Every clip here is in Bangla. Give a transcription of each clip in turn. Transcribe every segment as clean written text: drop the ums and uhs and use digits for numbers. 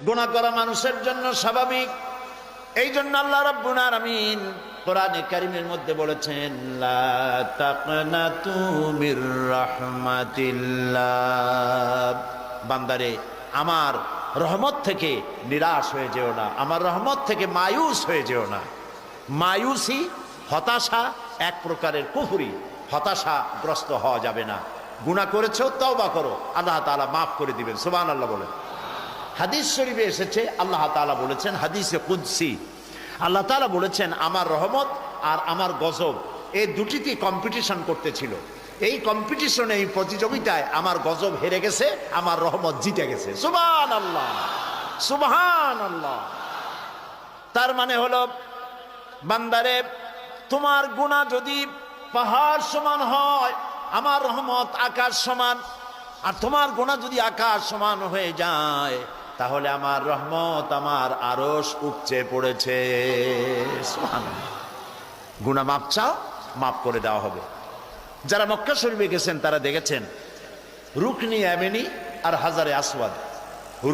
গুনাহ করা মানুষের জন্য স্বাভাবিক। এই জন্য আল্লাহ রাব্বুল আলামিন কোরআনে কারীমের মধ্যে বলেছেন, লা তাকনাতু মির রাহমাতিল্লাহ, বান্দারে আমার রহমত থেকে নিরাশ হয়ে যেও না, আমার রহমত থেকে মায়ুস হয়ে যেও না। মায়ুসি, হতাশা এক প্রকারের কুফরি, হতাশাগ্রস্ত হওয়া যাবে না। গুনাহ করেছো, তওবা করো, আল্লাহ তাআলা মাফ করে দিবেন। সুবহানাল্লাহ বলেন। হাদিস শরীফে এসেছে, আল্লাহ তাআলা বলেছেন, হাদিসে কুদসি আল্লাহ তাআলা বলেছেন, আমার রহমত আর আমার গজব এই দুটিতে কম্পিটিশন করতেছিল। এই কম্পিটিশনে, এই প্রতিযোগিতায় আমার গজব হেরে গেছে, আমার রহমত জিতে গেছে। সুবহানাল্লাহ, সুবহানাল্লাহ। তার মানে হলো, বান্দারে তোমার গুনাহ যদি পাহাড় সমান হয়, আমার রহমত আকাশ সমান। আর তোমার গুনাহ যদি আকাশ সমান হয়ে যায়, তাহলে আমার রহমত আমার আরশ উপচে পড়েছে। সুবহানাল্লাহ। গুনাহ মাপ চাও, মাফ করে দেওয়া হবে। যারা মক্কা শরীফে গেছেন তারা দেখেছেন রুকনি ইয়ামিনী আর হাজারে আসওয়াদ।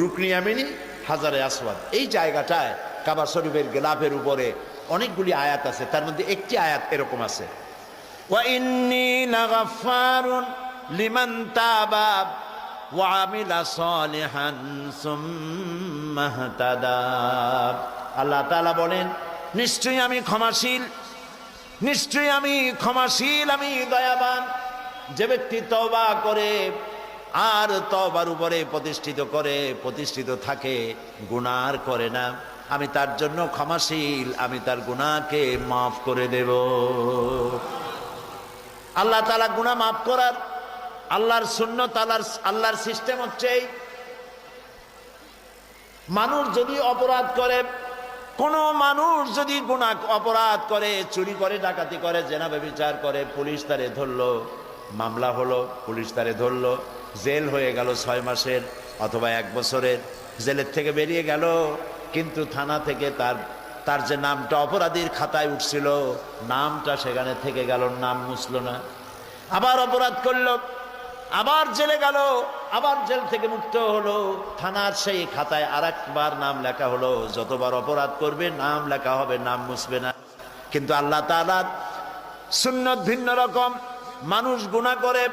রুকনি ইয়ামিনী, হাজারে আসওয়াদ, এই জায়গাটায় কাবা শরীফের গিলাফের উপরে অনেকগুলি আয়াত আছে। তার মধ্যে একটি আয়াত এরকম আছে, ওয়া ইন্নী লাগাফফারুন লিমান তাবা ওয়া আমিলা সালিহান সুম্মা ইহতাদা। আল্লাহ তাআলা বলেন, নিশ্চয়ই আমি ক্ষমাশীল, নিশ্চয়ই আমি ক্ষমাশীল, আমি দয়াবান। যে ব্যক্তি তওবা করে আর তওবার উপরে প্রতিষ্ঠিত থাকে, গুনাহ করে না, আমি তার জন্য ক্ষমাশীল, আমি তার গুনাহকে মাফ করে দেব। আল্লাহ তাআলা গুনাহ মাফ করার আল্লাহর সুন্নত, আল্লাহর সিস্টেম হচ্ছে, মানুষ যদি অপরাধ করে, কোন মানুষ যদি গুনাহ অপরাধ করে, চুরি করে, ডাকাতি করে, জেনা ব্যভিচার করে, পুলিশ তারে ধরলো, মামলা হলো, পুলিশ তারে ধরলো, জেল হয়ে গেল 6 মাসের অথবা 1 বছরের, জেলের থেকে বেরিয়ে গেল, কিন্তু থানা থেকে তার যে নামটা অপরাধীর খাতায় উঠছিল, নামটা সেখানে থেকে গেল, নাম মুছল না। আবার অপরাধ করলো, আবার জেলে গেল, আবার জেল থেকে মুক্ত হলো, থানার সেই খাতায় আরেকবার নাম লেখা হলো। যতবার অপরাধ করবে নাম লেখা হবে, নাম মুছবে না। কিন্তু আল্লাহ তাআলার সুন্নত ভিন্ন রকম। মানুষ গুনাহ করে,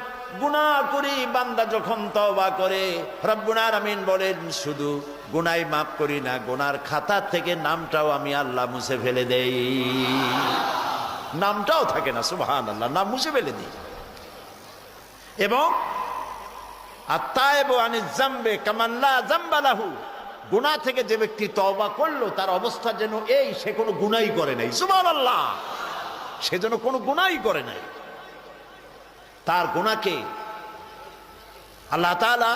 গুনাহ করি, বান্দা যখন তওবা করে, রব্বুল আলামিন বলেন, শুধু গুনাহই মাফ করি না, গুনার খাতা থেকে নামটাও আমি আল্লাহ মুছে ফেলে দেই, নামটাও থাকে না। সুবহানাল্লাহ, নাম মুছে ফেলে দিই। এবং আত-তায়েবু আনিজ যামবি কামান লা যামবা লাহু, গুনাহ থেকে যে ব্যক্তি তওবা করলো, তার অবস্থা যেন এই সে কোনো গুনাহই করে নাই। সুবহানাল্লাহ, সে যেন কোনো গুনাহই করে নাই। তার গুনাহকে আল্লাহ তাআলা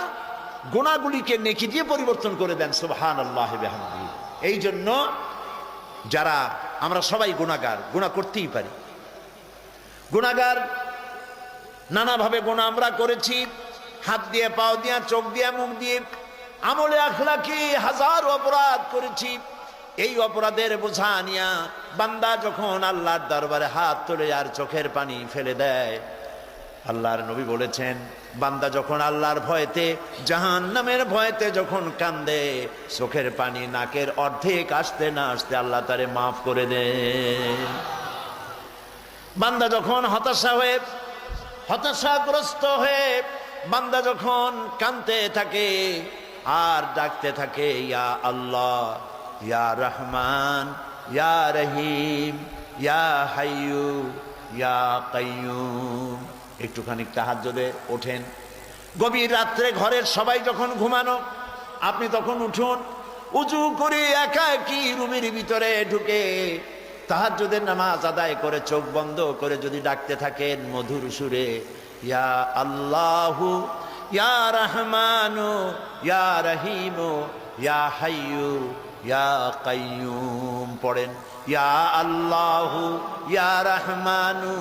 গুনাহগুলিকে নেকি দিয়ে পরিবর্তন করে দেন। সুবহানাল্লাহি বিহামদিহি। এই জন্য যারা আমরা সবাই গুনাহগার, গুনাহ করতেই পারি। গুনাহগার, নানাভাবে গুনাহ আমরা করেছি, হাত দিয়ে, পাও দিয়ে, চোখ দিয়ে, মুখ দিয়ে, আমলে আখলাকি হাজার অপরাধ করেছি। এই অপরাধের বোঝা নিয়া বান্দা যখন আল্লাহর দরবারে হাত তোলে আর চোখের পানি ফেলে দেয়, আল্লাহর নবী বলেছেন, বান্দা যখন আল্লাহর ভয়েতে, জাহান্নামের ভয়েতে যখন কান্দে, চোখের পানি নাকের অর্ধেক আসতে না আসতে আল্লাহ তারে মাফ করে দেন। বান্দা যখন হতাশাগ্রস্ত হয়ে বান্দা যখন কাঁদতে থাকে আর ডাকতে থাকে, ইয়া আল্লাহ, ইয়া রহমান, ইয়া রহিম, ইয়া হাইয়ু, ইয়া কাইয়ুম, একটুখানি তাহাজ্জুদে ওঠেন, গভীর রাত্রে ঘরের সবাই যখন ঘুমানো, আপনি তখন উঠুন, উজু করে একাকী রুমের ভিতরে ঢুকে তাহাজ্জুদের নামাজ আদায় করে চোখ বন্ধ করে যদি ডাকতে থাকেন মধুর সুরে, ইয়া আল্লাহু, ইয়া রহমানু, ইয়া রহিমু, ইয়া হাইয়ু, ইয়া কাইয়ুম পড়েন, ইয়া আল্লাহু, ইয়া রহমানু,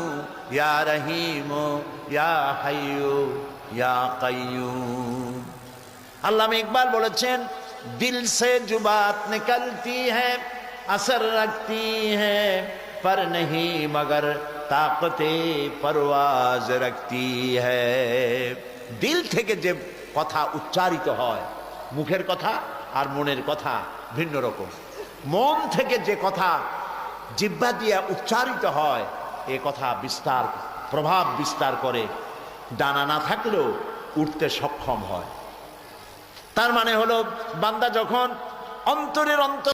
ইয়া রহিমু, ইয়া হাইয়ু, ইয়া কাইয়ুম। আল্লামা ইকবাল বলেছেন, দিল সে जो बात निकलती है असर रखती है पर नहीं मगर ताकते परवाज रखती है। দিল থেকে যে কথা উচ্চারিত হয়, মুখের কথা আর মনের কথা ভিন্ন রকম। মন থেকে যে কথা জিহ্বা দিয়ে উচ্চারিত হয় এ কথা বিস্তার প্রভাব বিস্তার করে, ডানা না থাকলেও উঠতে সক্ষম হয়। তার মানে হলো বান্দা যখন অন্তরের অন্তর